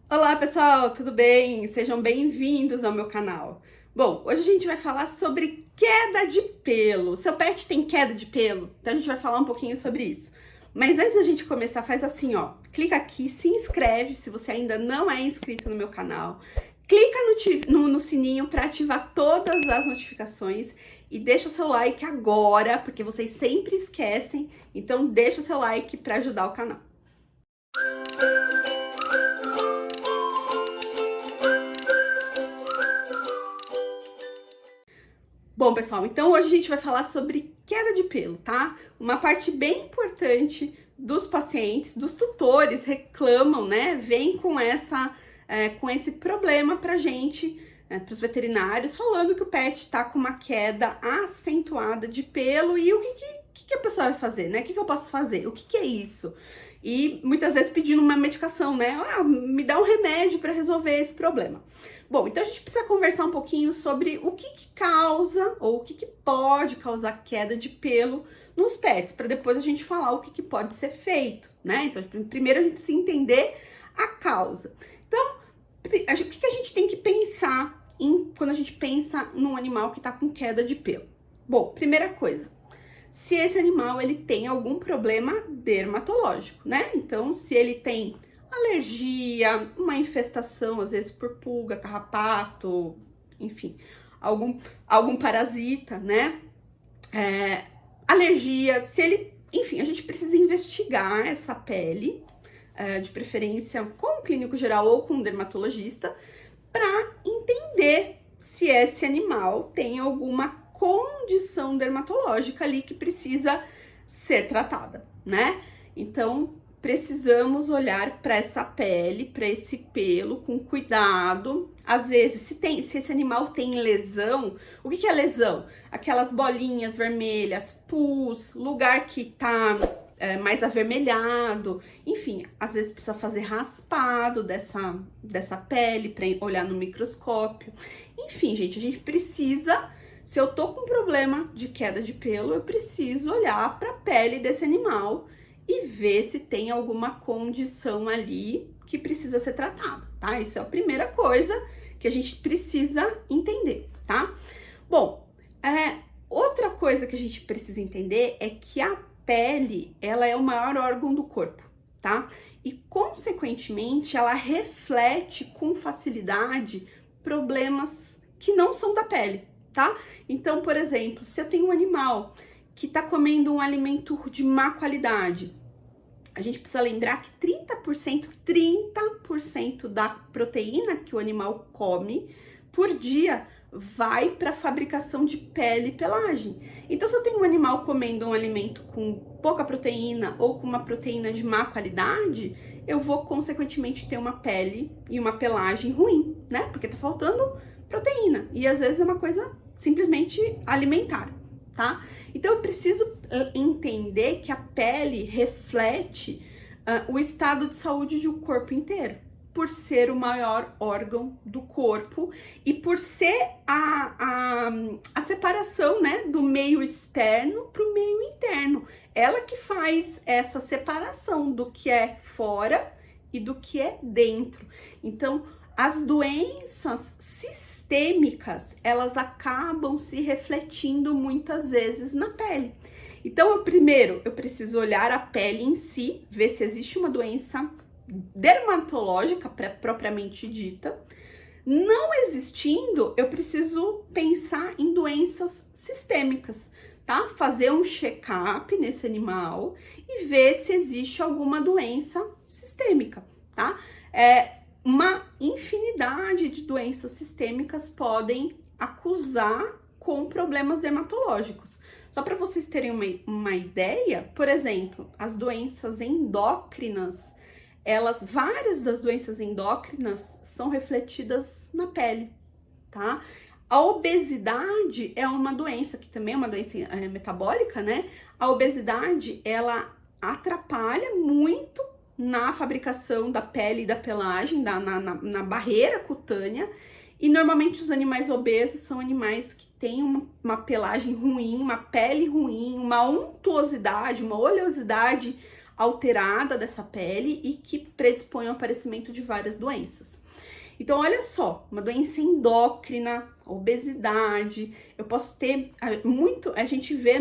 Olá pessoal, tudo bem? Sejam bem-vindos ao meu canal. Bom, hoje a gente vai falar sobre queda de pelo. Seu pet tem queda de pelo? Então a gente vai falar um pouquinho sobre isso. Mas antes da gente começar, faz assim, ó. Clica aqui, se inscreve se você ainda não é inscrito no meu canal. Clica no sininho para ativar todas as notificações e deixa seu like agora, porque vocês sempre esquecem. Então deixa seu like para ajudar o canal. Bom, pessoal, então hoje a gente vai falar sobre queda de pelo, tá? Uma parte bem importante dos pacientes, dos tutores reclamam, né? Vem com com esse problema pra gente, pros veterinários, falando que o pet tá com uma queda acentuada de pelo e o que a pessoa vai fazer, né? O que eu posso fazer? O que é isso? E muitas vezes pedindo uma medicação, né? Ah, me dá um remédio para resolver esse problema. Bom, então a gente precisa conversar um pouquinho sobre o que causa ou o que pode causar queda de pelo nos pets, para depois a gente falar o que pode ser feito, né? Então, primeiro a gente precisa entender a causa. Então, o que a gente tem que pensar quando a gente pensa num animal que está com queda de pelo? Bom, primeira coisa, se esse animal ele tem algum problema dermatológico, né? Então, se ele tem alergia, uma infestação, às vezes por pulga, carrapato, enfim, algum parasita, né? Alergia, se ele, enfim, a gente precisa investigar essa pele, de preferência com um clínico geral ou com um dermatologista, para entender se esse animal tem alguma condição dermatológica ali que precisa ser tratada, né? Então, precisamos olhar para essa pele, para esse pelo com cuidado. Às vezes, se esse animal tem lesão, o que é lesão? Aquelas bolinhas vermelhas, pus, lugar que tá mais avermelhado, enfim, às vezes precisa fazer raspado dessa pele para olhar no microscópio. Enfim, gente, a gente precisa, se eu tô com problema de queda de pelo, eu preciso olhar para a pele desse animal e ver se tem alguma condição ali que precisa ser tratada, tá? Isso é a primeira coisa que a gente precisa entender, tá? Bom, outra coisa que a gente precisa entender é que a pele, ela é o maior órgão do corpo, tá? E, consequentemente, ela reflete com facilidade problemas que não são da pele, tá? Então, por exemplo, se eu tenho um animal que tá comendo um alimento de má qualidade, a gente precisa lembrar que 30% da proteína que o animal come por dia vai para a fabricação de pele e pelagem. Então, se eu tenho um animal comendo um alimento com pouca proteína ou com uma proteína de má qualidade, eu vou, consequentemente, ter uma pele e uma pelagem ruim, né? Porque tá faltando proteína. E, às vezes, é uma coisa simplesmente alimentar, tá? Então, eu preciso entender que a pele reflete o estado de saúde do corpo inteiro, por ser o maior órgão do corpo e por ser a separação, né, do meio externo para o meio interno. Ela que faz essa separação do que é fora e do que é dentro. Então, as doenças sistêmicas, elas acabam se refletindo muitas vezes na pele. Então, primeiro, eu preciso olhar a pele em si, ver se existe uma doença dermatológica propriamente dita. Não existindo, eu preciso pensar em doenças sistêmicas, tá? Fazer um check-up nesse animal e ver se existe alguma doença sistêmica, tá? Uma infinidade de doenças sistêmicas podem acusar com problemas dermatológicos. Só para vocês terem uma ideia, por exemplo, as doenças endócrinas, várias das doenças endócrinas são refletidas na pele, tá? A obesidade é uma doença que também é uma doença metabólica, né? A obesidade, ela atrapalha muito na fabricação da pele e da pelagem, na barreira cutânea. E normalmente os animais obesos são animais que têm uma pelagem ruim, uma pele ruim, uma untuosidade, uma oleosidade alterada dessa pele e que predispõe ao aparecimento de várias doenças. Então, olha só, uma doença endócrina, obesidade, eu posso ter a gente vê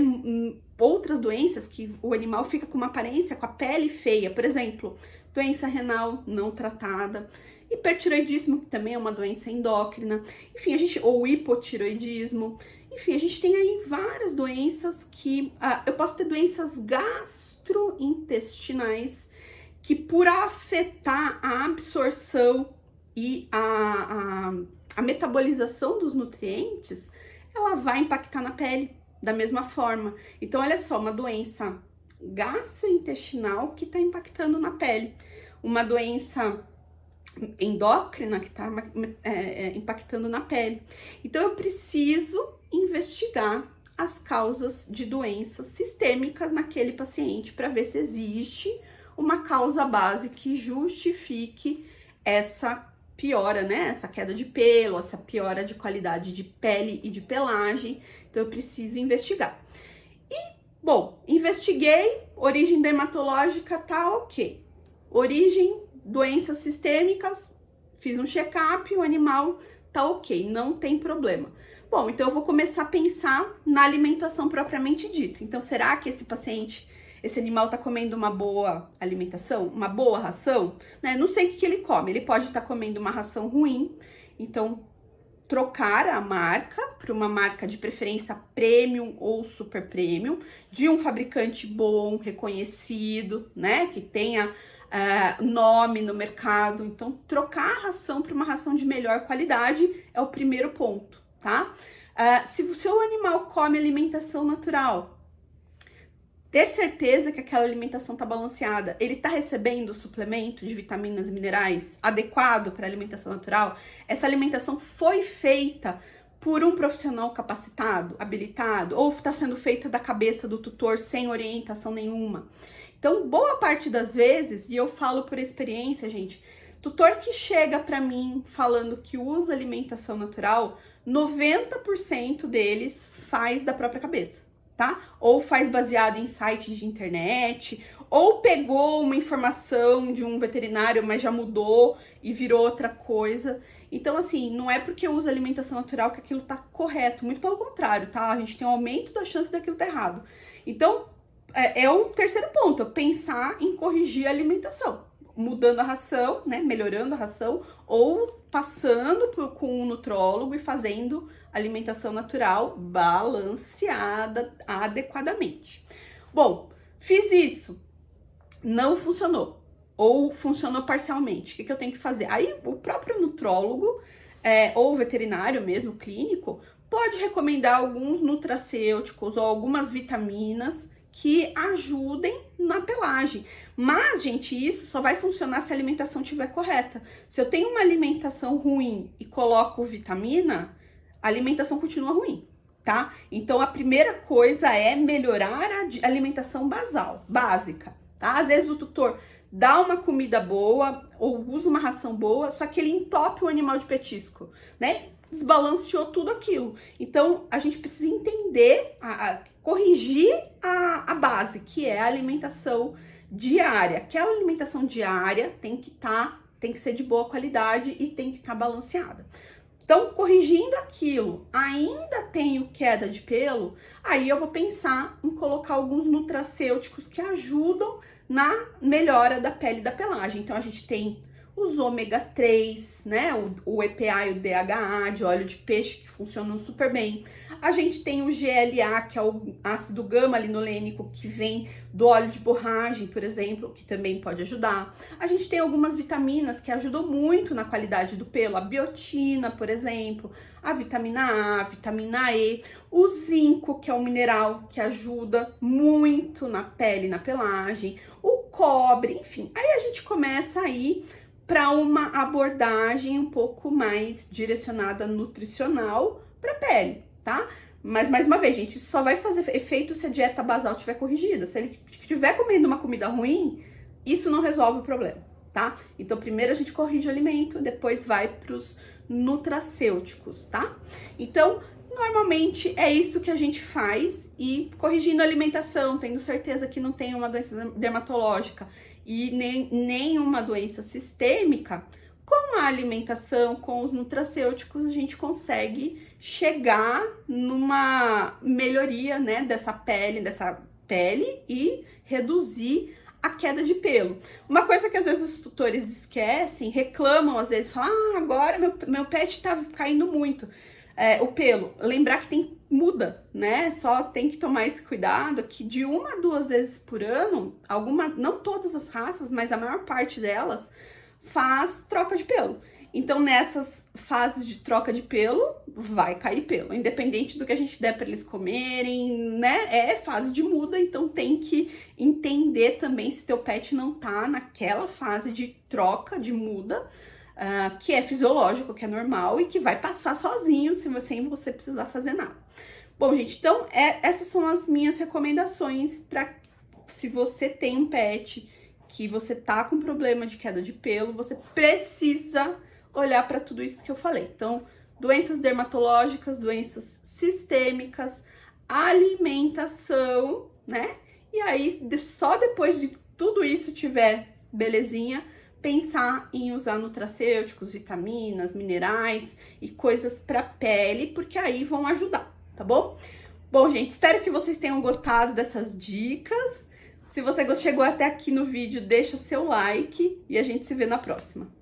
outras doenças que o animal fica com uma aparência, com a pele feia, por exemplo, doença renal não tratada, hipertiroidismo, que também é uma doença endócrina, enfim, ou hipotiroidismo, enfim, a gente tem aí várias doenças que, eu posso ter doenças gastrointestinais que por afetar a absorção e a metabolização dos nutrientes, ela vai impactar na pele da mesma forma. Então, olha só, uma doença gastrointestinal que está impactando na pele, uma doença endócrina que está impactando na pele. Então, eu preciso investigar as causas de doenças sistêmicas naquele paciente para ver se existe uma causa base que justifique essa piora, né? Essa queda de pelo, essa piora de qualidade de pele e de pelagem. Então, eu preciso investigar. E, bom, investiguei, origem dermatológica tá ok. Origem, doenças sistêmicas, fiz um check-up, o animal tá ok, não tem problema. Bom, então eu vou começar a pensar na alimentação propriamente dita. Então, será que esse animal tá comendo uma boa alimentação, uma boa ração? Né? Não sei o que ele come, ele pode estar comendo uma ração ruim, então trocar a marca para uma marca de preferência premium ou super premium, de um fabricante bom, reconhecido, né, que tenha nome no mercado. Então, trocar a ração para uma ração de melhor qualidade é o primeiro ponto, tá? Se o seu animal come alimentação natural, ter certeza que aquela alimentação está balanceada, ele está recebendo suplemento de vitaminas e minerais adequado para a alimentação natural, essa alimentação foi feita por um profissional capacitado, habilitado, ou está sendo feita da cabeça do tutor sem orientação nenhuma. Então, boa parte das vezes, e eu falo por experiência, gente, tutor que chega para mim falando que usa alimentação natural, 90% deles faz da própria cabeça. Tá? Ou faz baseado em sites de internet, ou pegou uma informação de um veterinário, mas já mudou e virou outra coisa. Então, assim, não é porque usa alimentação natural que aquilo tá correto, muito pelo contrário, tá? A gente tem um aumento da chance daquilo tá errado. Então, é o terceiro ponto, pensar em corrigir a alimentação, mudando a ração, né, melhorando a ração, ou passando com um nutrólogo e fazendo alimentação natural balanceada adequadamente. Bom, fiz isso, não funcionou, ou funcionou parcialmente, o que eu tenho que fazer? Aí o próprio nutrólogo, ou veterinário mesmo, clínico, pode recomendar alguns nutracêuticos ou algumas vitaminas que ajudem na pelagem. Mas, gente, isso só vai funcionar se a alimentação estiver correta. Se eu tenho uma alimentação ruim e coloco vitamina, a alimentação continua ruim, tá? Então, a primeira coisa é melhorar a alimentação básica, tá? Às vezes o tutor dá uma comida boa ou usa uma ração boa, só que ele entope o animal de petisco, né? Desbalanceou tudo aquilo. Então, a gente precisa entender, corrigir a base, que é a alimentação diária. Aquela alimentação diária tem que ser de boa qualidade e tem que estar balanceada. Então, corrigindo aquilo, ainda tenho queda de pelo, aí eu vou pensar em colocar alguns nutracêuticos que ajudam na melhora da pele e da pelagem. Então, a gente tem os ômega 3, né? O EPA e o DHA de óleo de peixe, que funcionam super bem. A gente tem o GLA, que é o ácido gama-linolênico, que vem do óleo de borragem, por exemplo, que também pode ajudar. A gente tem algumas vitaminas que ajudam muito na qualidade do pelo, a biotina, por exemplo, a vitamina A, a vitamina E, o zinco, que é um mineral que ajuda muito na pele e na pelagem, o cobre, enfim. Aí a gente começa a ir para uma abordagem um pouco mais direcionada nutricional para a pele, tá? Mas, mais uma vez, gente, isso só vai fazer efeito se a dieta basal estiver corrigida. Se ele estiver comendo uma comida ruim, isso não resolve o problema, tá? Então, primeiro a gente corrige o alimento, depois vai para os nutracêuticos, tá? Então, Normalmente é isso que a gente faz e corrigindo a alimentação, tendo certeza que não tem uma doença dermatológica e nem uma doença sistêmica, com a alimentação, com os nutracêuticos, a gente consegue chegar numa melhoria, né, dessa pele e reduzir a queda de pelo. Uma coisa que às vezes os tutores esquecem, reclamam às vezes, falam, agora meu pet tá caindo muito. O pelo, lembrar que muda, né? Só tem que tomar esse cuidado que de 1 a 2 vezes por ano, algumas, não todas as raças, mas a maior parte delas faz troca de pelo. Então, nessas fases de troca de pelo, vai cair pelo, independente do que a gente der para eles comerem, né? É fase de muda, então tem que entender também se teu pet não tá naquela fase de troca, de muda, que é fisiológico, que é normal e que vai passar sozinho sem você precisar fazer nada. Bom, gente, então essas são as minhas recomendações para se você tem um pet que você tá com problema de queda de pelo, você precisa olhar para tudo isso que eu falei. Então, doenças dermatológicas, doenças sistêmicas, alimentação, né? E aí, só depois de tudo isso tiver belezinha, pensar em usar nutracêuticos, vitaminas, minerais e coisas para pele, porque aí vão ajudar, tá bom? Bom, gente, espero que vocês tenham gostado dessas dicas. Se você chegou até aqui no vídeo, deixa seu like e a gente se vê na próxima.